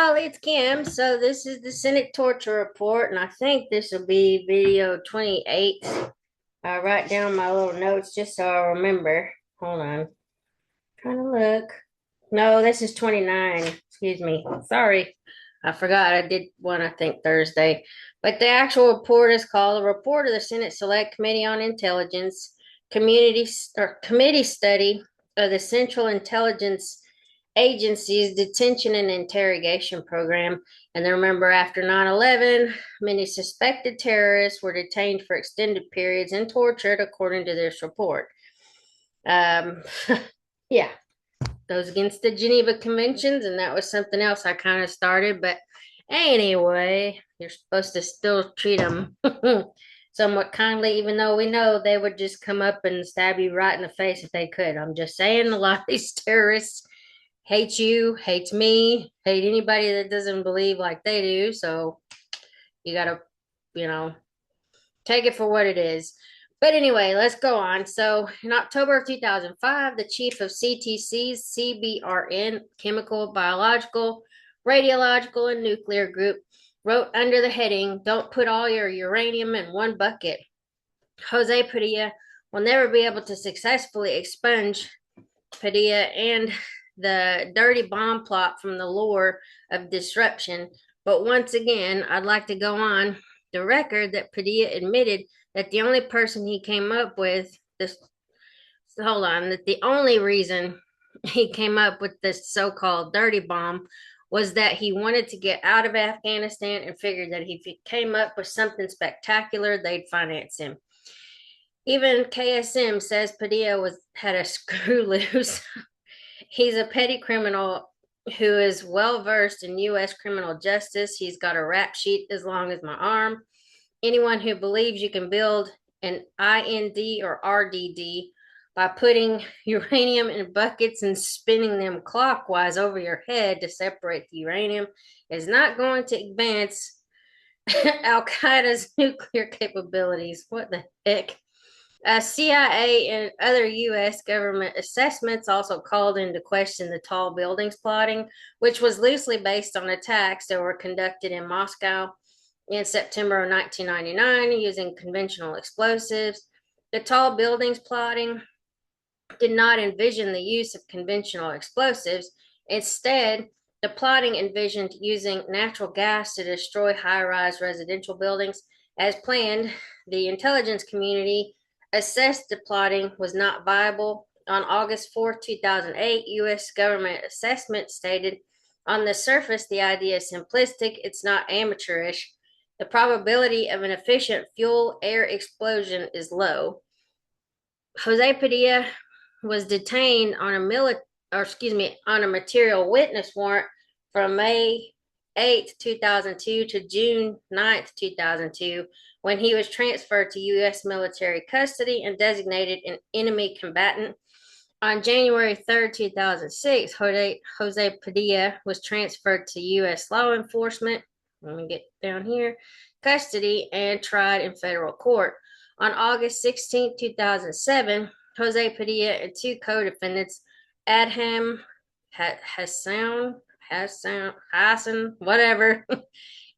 y'all, it's Kim. So this is the Senate torture report, and I think this will be video 28. I write down my little notes just so I remember. Hold on. Trying to look. No, this is 29. Excuse me. Sorry. I forgot I did one, I think, Thursday. But the actual report is called a report of the Senate Select Committee on Intelligence Committee Study of the Central Intelligence Agency's Detention and Interrogation Program. And then remember, after 9/11, many suspected terrorists were detained for extended periods and tortured, according to this report. Um, yeah, goes against the Geneva Conventions, and that was something else I kind of started. But anyway, you're supposed to still treat them somewhat kindly, even though we know they would just come up and stab you right in the face if they could. I'm just saying, a lot of these terrorists hate you, hates me, hate anybody that doesn't believe like they do. So you gotta, you know, take it for what it is. But anyway, let's go on. So in October of 2005, the chief of CTC's CBRN, Chemical, Biological, Radiological, and Nuclear Group, wrote under the heading, "Don't put all your uranium in one bucket. Jose Padilla will never be able to successfully expunge Padilla and the dirty bomb plot from the lore of disruption. But once again, I'd like to go on the record that Padilla admitted that the only person he came up with this hold on, that the only reason he came up with this so-called dirty bomb was that he wanted to get out of Afghanistan and figured that if he came up with something spectacular, they'd finance him. Even KSM says Padilla had a screw loose. He's a petty criminal who is well versed in U.S. criminal justice. He's got a rap sheet as long as my arm. Anyone who believes you can build an IND or RDD by putting uranium in buckets and spinning them clockwise over your head to separate the uranium is not going to advance Al Qaeda's nuclear capabilities. What the heck? CIA and other U.S. government assessments also called into question the tall buildings plotting, which was loosely based on attacks that were conducted in Moscow in September of 1999 using conventional explosives. The tall buildings plotting did not envision the use of conventional explosives. Instead, the plotting envisioned using natural gas to destroy high-rise residential buildings. As planned, the intelligence community assessed the plotting was not viable. On August 4, 2008, U.S. government assessment stated, "On the surface, the idea is simplistic. It's not amateurish. The probability of an efficient fuel-air explosion is low." Jose Padilla was detained on a material witness warrant from May 8, 2002 to June 9th, 2002, when he was transferred to U.S. military custody and designated an enemy combatant. On January 3rd, 2006, Jose Padilla was transferred to U.S. law enforcement, let me get down here, custody and tried in federal court. On August 16th, 2007, Jose Padilla and two co-defendants, Adham Hassan, whatever,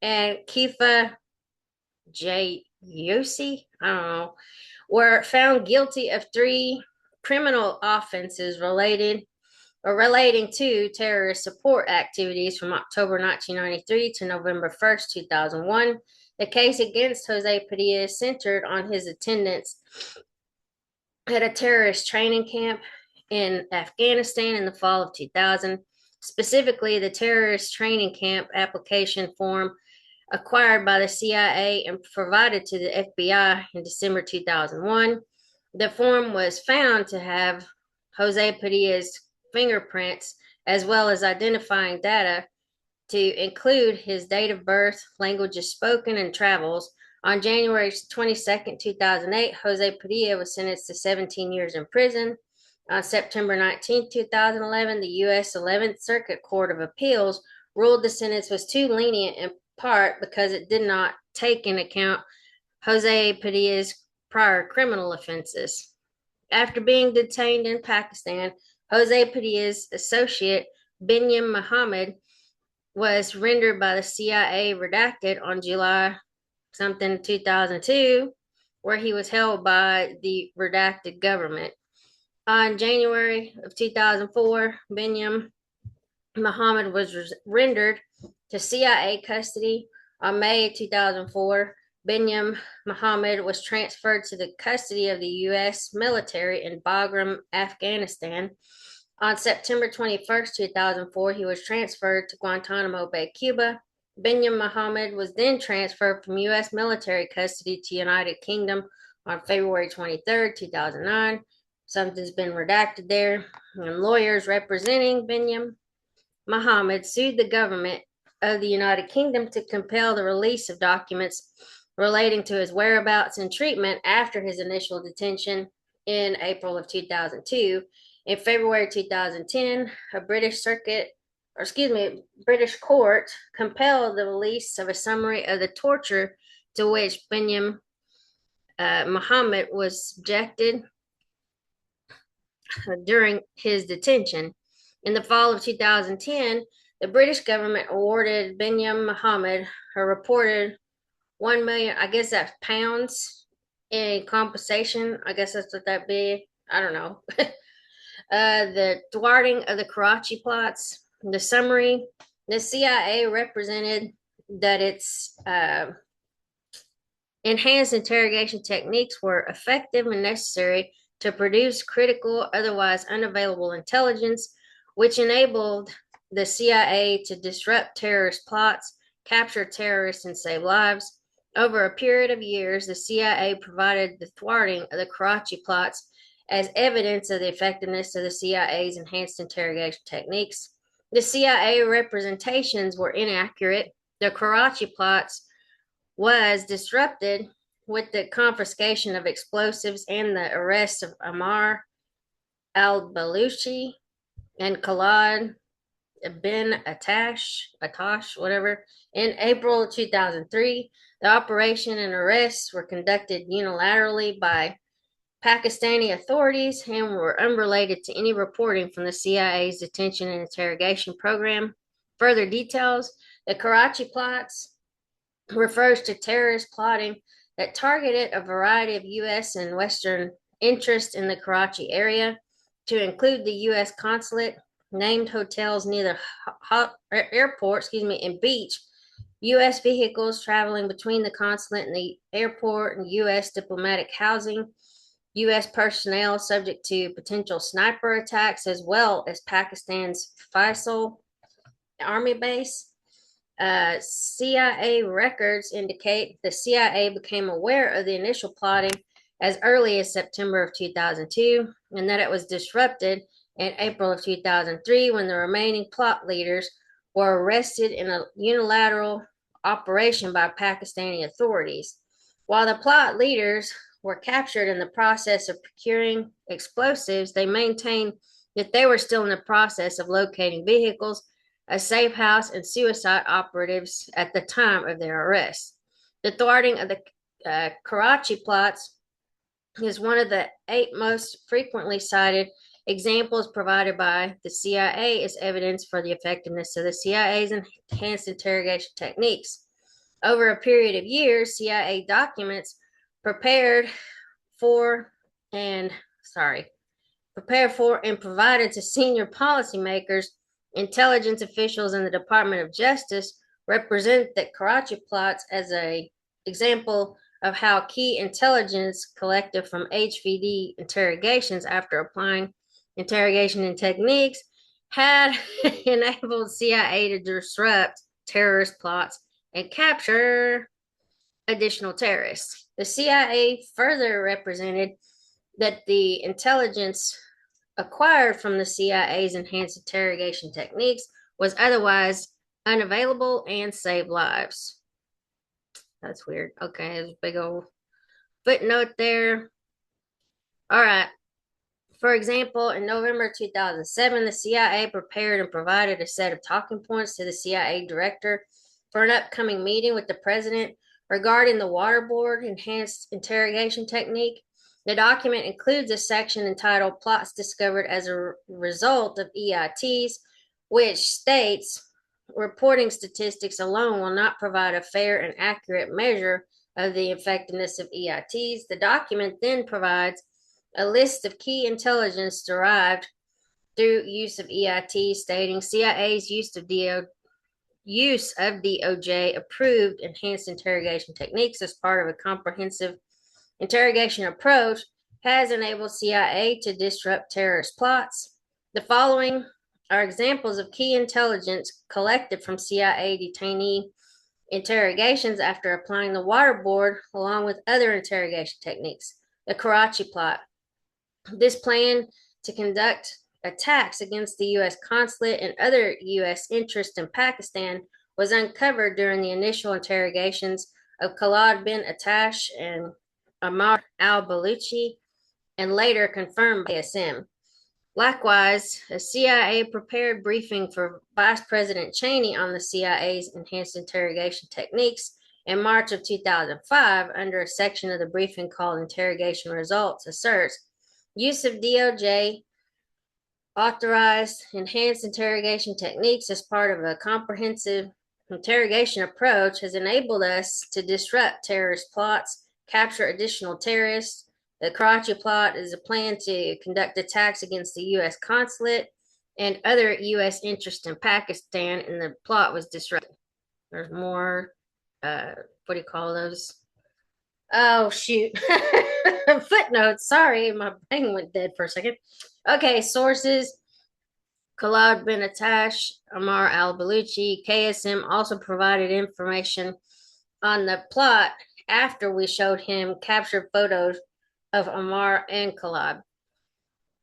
and Kifa Yossi, I don't know, were found guilty of three criminal offenses relating to terrorist support activities from October 1993 to November 1st, 2001. The case against Jose Padilla centered on his attendance at a terrorist training camp in Afghanistan in the fall of 2000. Specifically, the terrorist training camp application form acquired by the CIA and provided to the FBI in December 2001. The form was found to have Jose Padilla's fingerprints as well as identifying data to include his date of birth, languages spoken, and travels. On January 22nd, 2008, Jose Padilla was sentenced to 17 years in prison. On September 19, 2011, the U.S. 11th Circuit Court of Appeals ruled the sentence was too lenient in part because it did not take into account Jose Padilla's prior criminal offenses. After being detained in Pakistan, Jose Padilla's associate, Binyam Mohammed, was rendered by the CIA redacted on July something 2002, where he was held by the redacted government. On January of 2004, Binyam Muhammad was rendered to CIA custody. On May 2004, Binyam Muhammad was transferred to the custody of the U.S. military in Bagram, Afghanistan. On September 21st, 2004, he was transferred to Guantanamo Bay, Cuba. Binyam Muhammad was then transferred from U.S. military custody to United Kingdom on February 23rd, 2009. Something's been redacted there. And lawyers representing Binyam Muhammad sued the government of the United Kingdom to compel the release of documents relating to his whereabouts and treatment after his initial detention in April of 2002. In February 2010, a British court compelled the release of a summary of the torture to which Binyam Muhammad was subjected during his detention. In the fall of 2010, the British government awarded Binyam Muhammad a reported 1 million, I guess that's pounds, in compensation. I guess that's what that'd be. I don't know. The thwarting of the Karachi plots. The summary: the CIA represented that its enhanced interrogation techniques were effective and necessary to produce critical, otherwise unavailable intelligence, which enabled the CIA to disrupt terrorist plots, capture terrorists, and save lives. Over a period of years, the CIA provided the thwarting of the Karachi plots as evidence of the effectiveness of the CIA's enhanced interrogation techniques. The CIA representations were inaccurate. The Karachi plots was disrupted with the confiscation of explosives and the arrest of Ammar al-Baluchi and Khalid bin Atash, whatever, in April 2003. The operation and arrests were conducted unilaterally by Pakistani authorities and were unrelated to any reporting from the CIA's detention and interrogation program. Further details: the Karachi plots refers to terrorist plotting that targeted a variety of U.S. and Western interests in the Karachi area, to include the U.S. consulate, named hotels near the airport, and beach, U.S. vehicles traveling between the consulate and the airport, and U.S. diplomatic housing, U.S. personnel subject to potential sniper attacks, as well as Pakistan's Faisal Army base. CIA records indicate the CIA became aware of the initial plotting as early as September of 2002, and that it was disrupted in April of 2003 when the remaining plot leaders were arrested in a unilateral operation by Pakistani authorities. While the plot leaders were captured in the process of procuring explosives, they maintained that they were still in the process of locating vehicles, a safe house, and suicide operatives at the time of their arrest. The thwarting of the Karachi plots is one of the 8 most frequently cited examples provided by the CIA as evidence for the effectiveness of the CIA's enhanced interrogation techniques. Over a period of years, CIA documents prepared for and provided to senior policymakers, intelligence officials, and the Department of Justice represent the Karachi plots as an example of how key intelligence collected from HVD interrogations after applying interrogation and techniques had enabled CIA to disrupt terrorist plots and capture additional terrorists. The CIA further represented that the intelligence acquired from the CIA's enhanced interrogation techniques was otherwise unavailable and saved lives. That's weird. Okay, there's a big old footnote there. All right. For example, in November 2007, the CIA prepared and provided a set of talking points to the CIA director for an upcoming meeting with the president regarding the waterboard enhanced interrogation technique. The document includes a section entitled Plots Discovered as a Result of EITs, which states reporting statistics alone will not provide a fair and accurate measure of the effectiveness of EITs. The document then provides a list of key intelligence derived through use of EIT, stating CIA's use of DOJ approved enhanced interrogation techniques as part of a comprehensive interrogation approach has enabled CIA to disrupt terrorist plots. The following are examples of key intelligence collected from CIA detainee interrogations after applying the waterboard along with other interrogation techniques. The Karachi plot. This plan to conduct attacks against the U.S. consulate and other U.S. interests in Pakistan was uncovered during the initial interrogations of Khalid bin Attash and Ammar al-Baluchi, and later confirmed by ISM. Likewise, a CIA prepared briefing for Vice President Cheney on the CIA's enhanced interrogation techniques in March of 2005 under a section of the briefing called Interrogation Results asserts use of DOJ authorized enhanced interrogation techniques as part of a comprehensive interrogation approach has enabled us to disrupt terrorist plots, capture additional terrorists. The Karachi plot is a plan to conduct attacks against the U.S. consulate and other U.S. interests in Pakistan, and the plot was disrupted. There's more, what do you call those? Oh, shoot. Footnotes. Sorry, my brain went dead for a second. Okay, sources. Khalid bin Attash, Ammar al-Baluchi, KSM also provided information on the plot after we showed him captured photos of Ammar and Khalid.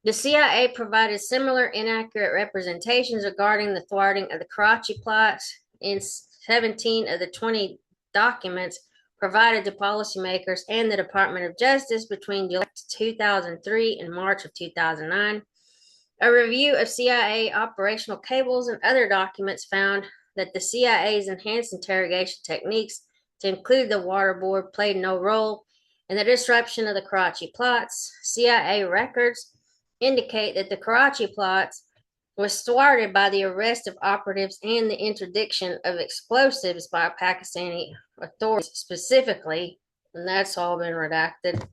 The CIA provided similar inaccurate representations regarding the thwarting of the Karachi plots in 17 of the 20 documents provided to policymakers and the Department of Justice between July 2003 and March of 2009. A review of CIA operational cables and other documents found that the CIA's enhanced interrogation techniques, to include the waterboard, played no role in the disruption of the Karachi plots. CIA records indicate that the Karachi plots was thwarted by the arrest of operatives and the interdiction of explosives by Pakistani authorities specifically, and that's all been redacted.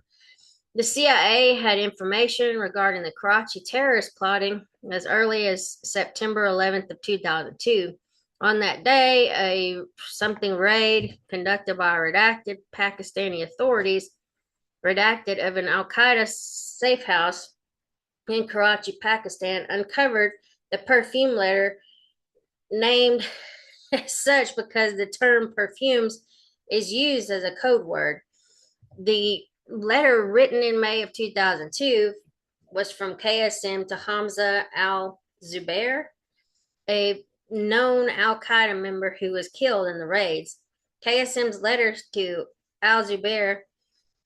The CIA had information regarding the Karachi terrorist plotting as early as September 11th of 2002. On that day, a something raid conducted by redacted Pakistani authorities, redacted of an Al-Qaeda safe house in Karachi, Pakistan, uncovered the perfume letter named as such because the term perfumes is used as a code word. The letter written in May of 2002 was from KSM to Hamza al-Zubair, a known Al-Qaeda member who was killed in the raids. KSM's letter to al-Zubair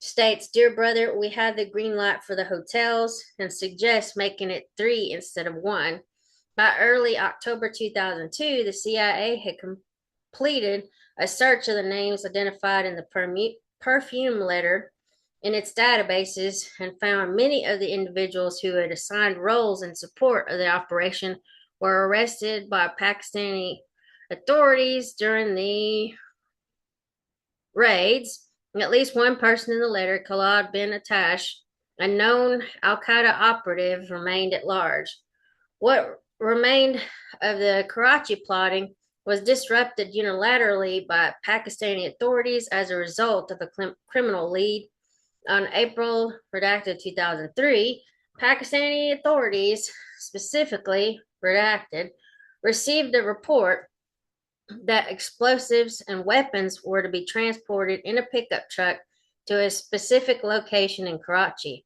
states, "Dear brother, we had the green light for the hotels and suggest making it 3 instead of 1. By early October 2002, the CIA had completed a search of the names identified in the perfume letter in its databases and found many of the individuals who had assigned roles in support of the operation were arrested by Pakistani authorities during the raids. At least one person in the letter, Khalid bin Attash, a known Al-Qaeda operative, remained at large. What remained of the Karachi plotting was disrupted unilaterally by Pakistani authorities as a result of a criminal lead. On April, redacted 2003, Pakistani authorities, specifically redacted, received a report that explosives and weapons were to be transported in a pickup truck to a specific location in Karachi.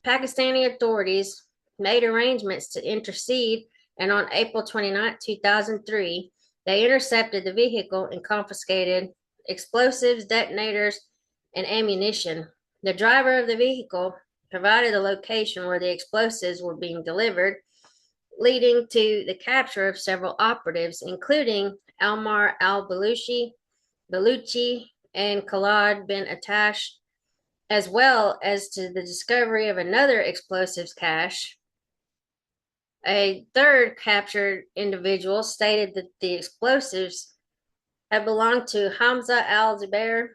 Pakistani authorities made arrangements to intercede, and on April 29, 2003, they intercepted the vehicle and confiscated explosives, detonators, and ammunition. The driver of the vehicle provided the location where the explosives were being delivered, leading to the capture of several operatives, including Ammar al-Baluchi, and Khalid bin Attash, as well as to the discovery of another explosives cache A third captured individual stated that the explosives had belonged to Hamza al-Zubair,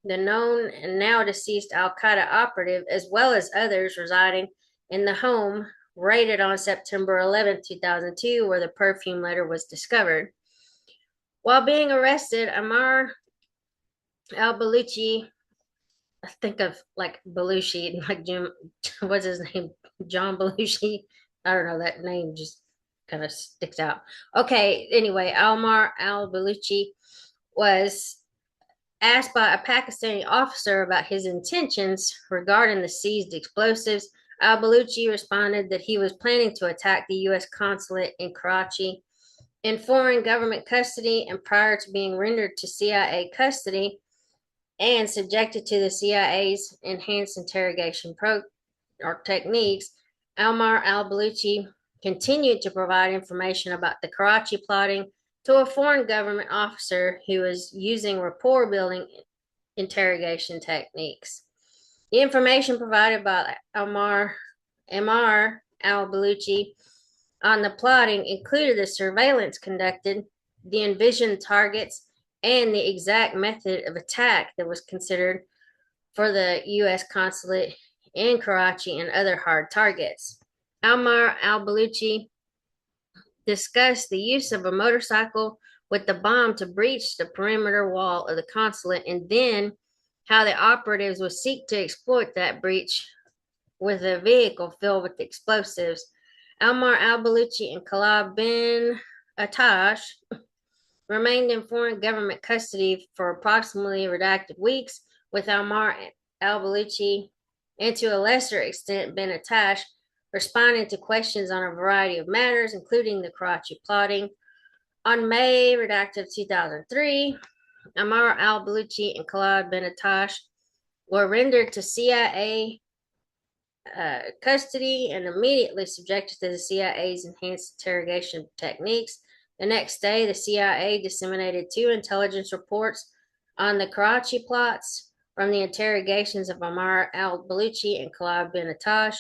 the known and now deceased al-Qaeda operative, as well as others residing in the home raided on September 11, 2002, where the perfume letter was discovered. While being arrested, Ammar al-Baluchi, I think of like Belushi, like Jim, what's his name? John Belushi. I don't know, that name just kind of sticks out. Okay, anyway, Ammar al-Baluchi was asked by a Pakistani officer about his intentions regarding the seized explosives. Al-Baluchi responded that he was planning to attack the U.S. consulate in Karachi in foreign government custody, and prior to being rendered to CIA custody and subjected to the CIA's enhanced interrogation techniques, Almar al-Baluchi continued to provide information about the Karachi plotting to a foreign government officer who was using rapport building interrogation techniques. The information provided by Ammar al-Baluchi on the plotting included the surveillance conducted, the envisioned targets, and the exact method of attack that was considered for the U.S. consulate in Karachi and other hard targets. Ammar al-Baluchi discussed the use of a motorcycle with the bomb to breach the perimeter wall of the consulate, and then how the operatives would seek to exploit that breach with a vehicle filled with explosives. Almar al-Baluchi and Khalid bin Atash remained in foreign government custody for approximately redacted weeks, with Almar al-Baluchi and to a lesser extent bin Atash responding to questions on a variety of matters, including the Karachi plotting. On May redacted 2003, Ammar al-Baluchi and Khalid bin Atash were rendered to CIA custody and immediately subjected to the CIA's enhanced interrogation techniques. The next day, the CIA disseminated 2 intelligence reports on the Karachi plots from the interrogations of Ammar al-Baluchi and Khalid bin Atash.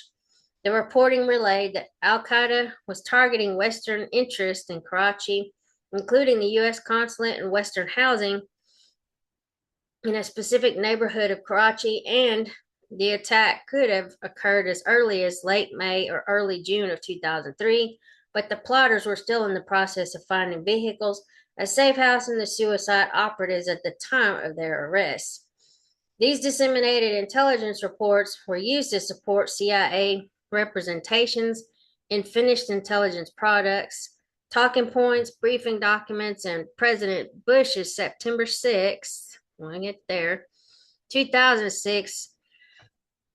The reporting relayed that al-Qaeda was targeting Western interests in Karachi, including the U.S. consulate and Western housing in a specific neighborhood of Karachi, and the attack could have occurred as early as late May or early June of 2003, but the plotters were still in the process of finding vehicles, a safe house, and the suicide operatives at the time of their arrests. These disseminated intelligence reports were used to support CIA representations in finished intelligence products, talking points, briefing documents, and President Bush's September 6th, we'll get there, 2006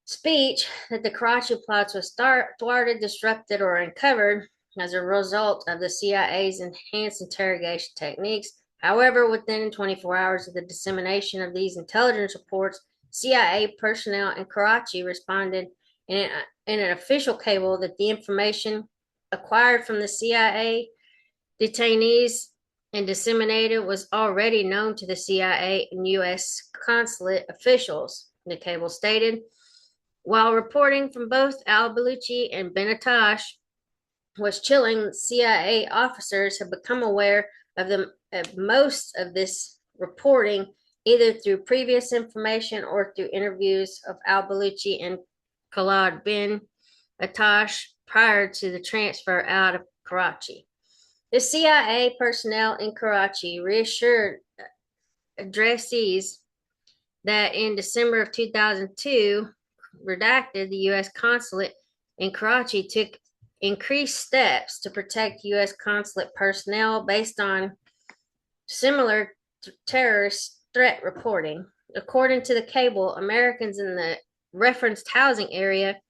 speech that the Karachi plots was thwarted, disrupted, or uncovered as a result of the CIA's enhanced interrogation techniques. However, within 24 hours of the dissemination of these intelligence reports, CIA personnel in Karachi responded in an official cable that the information acquired from the CIA detainees and disseminated was already known to the CIA and U.S. consulate officials, the cable stated. While reporting from both al-Baluchi and bin Atash was chilling, CIA officers have become aware of most of this reporting either through previous information or through interviews of al-Baluchi and Khalid bin Atash prior to the transfer out of Karachi. The CIA personnel in Karachi reassured addressees that in December of 2002, redacted, the U.S. consulate in Karachi took increased steps to protect U.S. consulate personnel based on similar terrorist threat reporting. According to the cable, Americans in the referenced housing area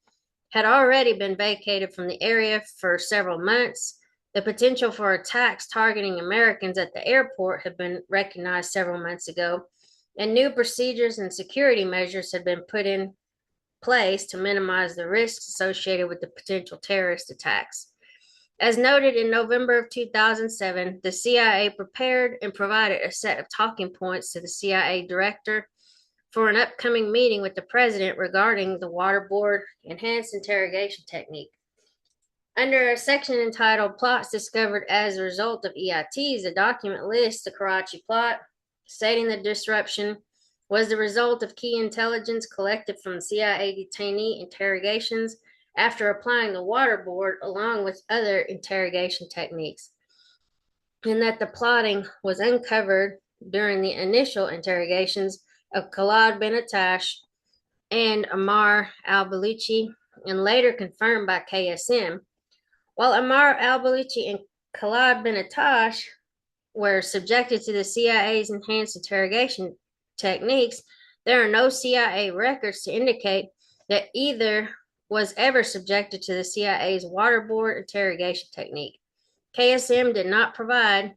had already been vacated from the area for several months. The potential for attacks targeting Americans at the airport had been recognized several months ago, and new procedures and security measures had been put in place to minimize the risks associated with the potential terrorist attacks. As noted in November of 2007, the CIA prepared and provided a set of talking points to the CIA director for an upcoming meeting with the president regarding the waterboard enhanced interrogation technique. Under a section entitled Plots Discovered as a Result of EITs, the document lists the Karachi plot, stating the disruption was the result of key intelligence collected from CIA detainee interrogations after applying the waterboard along with other interrogation techniques, and that the plotting was uncovered during the initial interrogations of Khalid bin Attash and Ammar al-Baluchi, and later confirmed by KSM. While Ammar al-Baluchi and Khalid bin Attash were subjected to the CIA's enhanced interrogation techniques, there are no CIA records to indicate that either was ever subjected to the CIA's waterboard interrogation technique. KSM did not provide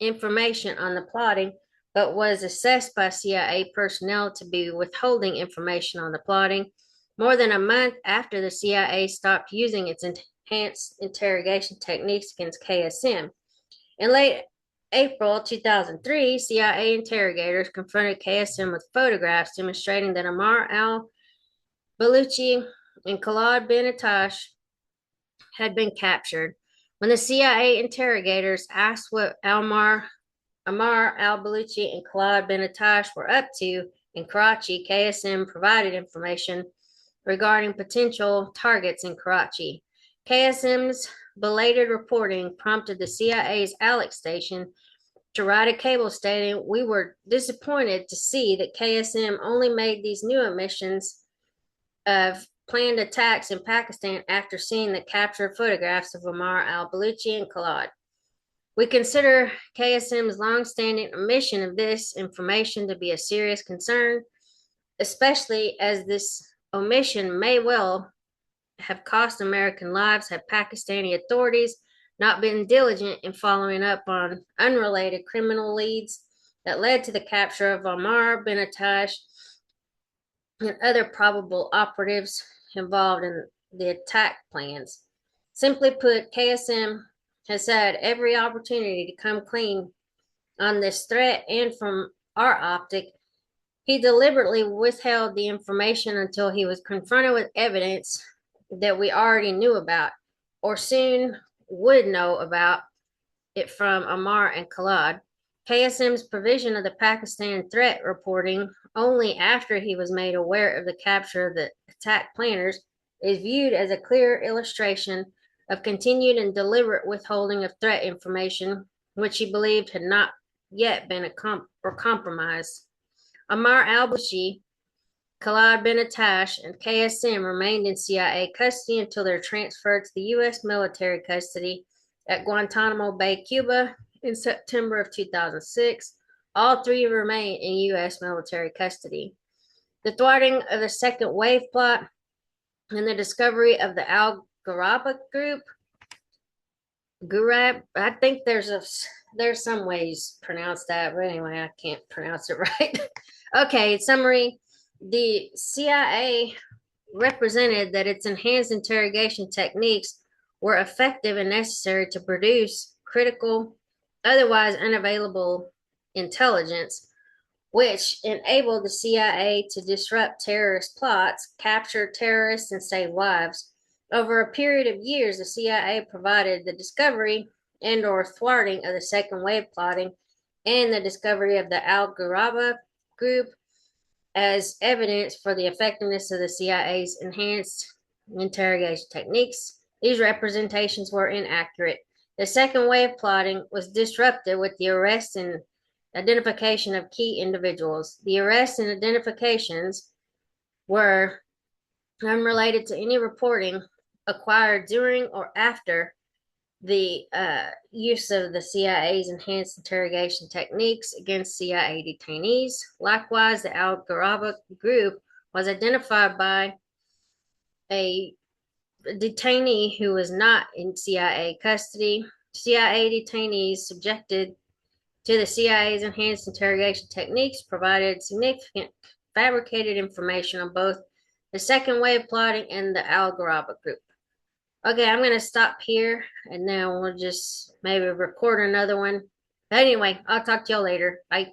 information on the plotting, but was assessed by CIA personnel to be withholding information on the plotting more than a month after the CIA stopped using its enhanced interrogation techniques against KSM. In late April 2003, CIA interrogators confronted KSM with photographs demonstrating that Ammar al-Baluchi and Khalid bin Attash had been captured. When the CIA interrogators asked what Ammar al-Baluchi and Khalid bin Attash were up to in Karachi, KSM provided information regarding potential targets in Karachi. KSM's belated reporting prompted the CIA's Alex station to write a cable stating, "We were disappointed to see that KSM only made these new admissions of planned attacks in Pakistan after seeing the captured photographs of Ammar al-Baluchi and Khalid. We consider KSM's long-standing omission of this information to be a serious concern, especially as this omission may well have cost American lives had Pakistani authorities not been diligent in following up on unrelated criminal leads that led to the capture of Ammar bin Attash and other probable operatives involved in the attack plans. Simply put, KSM has had every opportunity to come clean on this threat, and from our optic, he deliberately withheld the information until he was confronted with evidence that we already knew about or soon would know about it from Ammar and Khalid. KSM's provision of the Pakistan threat reporting only after he was made aware of the capture of the attack planners is viewed as a clear illustration of continued and deliberate withholding of threat information, which he believed had not yet been compromised. Ammar al-Baluchi, Khalid bin Attash, and KSM remained in CIA custody until their transfer to the U.S. military custody at Guantanamo Bay, Cuba, in September of 2006. All three remain in U.S. military custody. The thwarting of the second wave plot and the discovery of the Al-Ghuraba group. Gurab, I think there's some ways to pronounce that, but anyway, I can't pronounce it right. Okay, summary. The CIA represented that its enhanced interrogation techniques were effective and necessary to produce critical, otherwise unavailable intelligence, which enabled the CIA to disrupt terrorist plots, capture terrorists, and save lives. Over a period of years, the CIA provided the discovery and or thwarting of the second wave plotting and the discovery of the Al-Ghuraba group as evidence for the effectiveness of the CIA's enhanced interrogation techniques. These representations were inaccurate. The second wave plotting was disrupted with the arrest and identification of key individuals. The arrests and identifications were unrelated to any reporting acquired during or after the use of the CIA's enhanced interrogation techniques against CIA detainees. Likewise, the Al-Ghuraba group was identified by a detainee who was not in CIA custody. CIA detainees subjected to the CIA's enhanced interrogation techniques provided significant fabricated information on both the second wave plotting and the Al-Ghuraba group. Okay, I'm going to stop here and then we'll just maybe record another one. But anyway, I'll talk to y'all later. Bye.